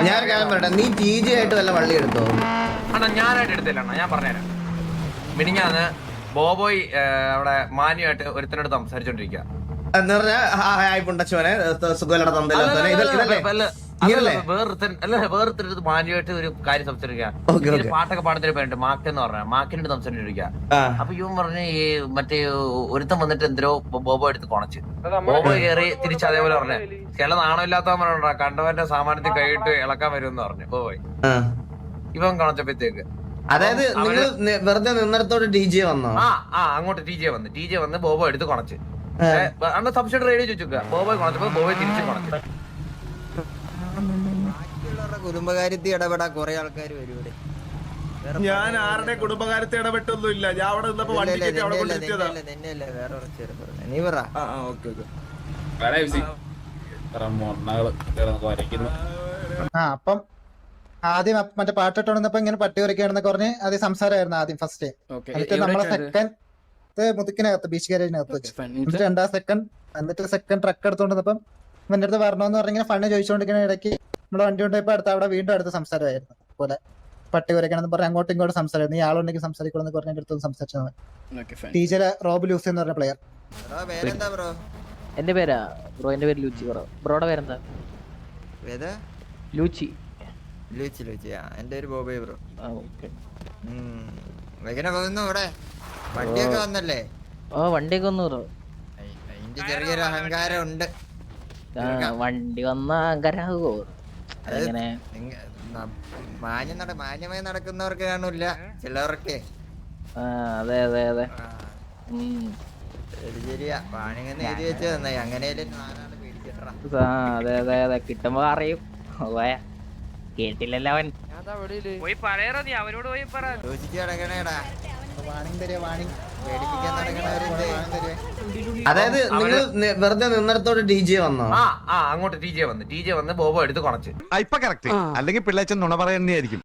ഞാൻ കാര്യം പറയട്ടെ, നീ TJ ആയിട്ട് വല്ല വള്ളി എടുത്തോ? അണ്ണാ ഞാനായിട്ട് എടുത്തില്ല അണ്ണാ, ഞാൻ പറഞ്ഞുതരാം. മിനിഞ്ഞാന്ന് ബോബോയ് അവിടെ മാന്യമായിട്ട് ഒരുത്തനോട് സംസാരിച്ചോണ്ടിരിക്കുക. എന്ന് പറഞ്ഞാൽ പുണ്ടച്ചോനെ സുഖലട വേറൊരുത്തരുത്ത് മാന്യമായിട്ട് ഒരു കാര്യം സംസാരിക്കുക. പാട്ടൊക്കെ പാടത്തിന് പേരുണ്ട് മാക്ക് എന്ന് പറഞ്ഞ മാക്കിനോട് സംസാരിച്ചിരിക്കുക. അപ്പൊ ഇവൻ പറഞ്ഞ് ഈ മറ്റേ ഒരുത്തൻ വന്നിട്ട് എന്തോ ബോബോ എടുത്ത് കൊണച്ച് ബോബോ കയറി തിരിച്ച് അതേപോലെ പറഞ്ഞ ചില നാണമില്ലാത്ത പറഞ്ഞ കണ്ടവന്റെ സാമാനത്തിൽ കൈയിട്ട് ഇളക്കാൻ വരുമെന്ന് പറഞ്ഞു ബോബോയ്. ഇവൻ കൊണച്ചപ്പോഴത്തേക്ക് അതായത് നിങ്ങൾ വെറുതെ നിന്നിടത്തോട് TJ വന്നോ? അങ്ങോട്ട് TJ വന്ന് ബോബോ എടുത്ത് കൊണച്ച് അന്ന് സബ്സിഡി റേഡിയോ ചോദിക്കുക. ബോബോയ് കൊണച്ചപ്പോ ബോബോയ് തിരിച്ച് കൊണച്ചു. കുടുംബകാര്യത്തിൽ ഇടപെടാ കുറെ ആൾക്കാർ വരും ഇവിടെ. ഞാൻ ആരുടെ കുടുംബകാര്യത്തിൽ ഇടപെട്ടൊന്നും ഇല്ല. ഞാൻ അവിടെ നിന്നപ്പോ വണ്ടി കയറ്റി അവിടെ കൊണ്ടിരുത്തിയതാ. നിന്നെയല്ലേ വേറെ കുറച്ച് നീ പറ. അപ്പം ആദ്യം മറ്റേ പാട്ടിട്ടോണ്ടിരുന്നപ്പോ ഇങ്ങനെ പട്ടി ഉരയ്ക്കാണെന്നൊക്കെ പറഞ്ഞ് ആദ്യം സംസാരമായിരുന്നു ആദ്യം ഫസ്റ്റ്. എന്നിട്ട് നമ്മളെ സെക്കൻഡ് മുതുക്കിനകത്ത് ബീച്ച് ഗാരേജിനകത്ത് വെച്ച് എന്നിട്ട് രണ്ടാം സെക്കൻഡ് എന്നിട്ട് സെക്കൻഡ് ട്രക്ക് എടുത്തോണ്ടിരുന്നപ്പം എന്റെ അടുത്ത് വരണമെന്ന് പറഞ്ഞിങ്ങനെ ഫണ്ട് ചോദിച്ചുകൊണ്ടിരിക്കുന്ന ഇടയ്ക്ക് നമ്മളെ വണ്ടി കൊണ്ടുപോയപ്പോ അടുത്ത് അവിടെ വീണ്ടും അടുത്ത് സംസാരമായിരുന്നു. അതുപോലെ പട്ടി ഉരയ്ക്കണമെന്ന് പറഞ്ഞ് അങ്ങോട്ടും ഇങ്ങോട്ടും സംസാരമായിരുന്നു. നീ ആളുണ്ടെങ്കിൽ സംസാരിക്കണമെന്ന് പറഞ്ഞ എന്റെ അടുത്ത് സംസാരിച്ചതാണ്. ടീച്ചർ റോബ് ലൂസി എന്ന് പറഞ്ഞ പ്ലെയർ. എന്റെ പേരാ ബ്രോ, എന്റെ പേര് ലൂച്ചി. ബ്രോയുടെ പേരെന്താ? ലൂച്ചി. എന്റെ ഒരു ബോബേ ബ്രോ. എങ്ങനെ പോകുന്നു ഇവിടെ? വണ്ടിയൊക്കെ വന്നല്ലേ? വണ്ടിയൊക്കെ വന്നു ബ്രോ. അതിന്റെ ചെറിയൊരു അഹങ്കാരം ഉണ്ട്. വണ്ടി വന്ന അഹങ്കാരാകുമോ? അതെങ്ങനെ? മാന്യമായി നടക്കുന്നവർക്ക് കാണൂല, ചിലവർക്ക്. അതെ അതെ അതെ ശരിയാ. വാണിങ്ങന്ന് എഴുതി വെച്ച് തന്നായി. അങ്ങനെയല്ലേ നാലാള് പേടിച്ചിട്ടാ. അതെ അതെ അതെ കിട്ടുമ്പോ അറിയും. കേട്ടില്ലല്ലോ അവൻ. അതായത് നിങ്ങൾ വെറുതെ നിന്നിടത്തോട് TJ വന്നോ? അങ്ങോട്ട് TJ വന്ന് ബോബോ എടുത്ത് കൊണച്ച്. ഇപ്പൊ കറക്റ്റ്. അല്ലെങ്കിൽ പിള്ളേച്ചൻ നുണ പറയുന്നതായിരിക്കും.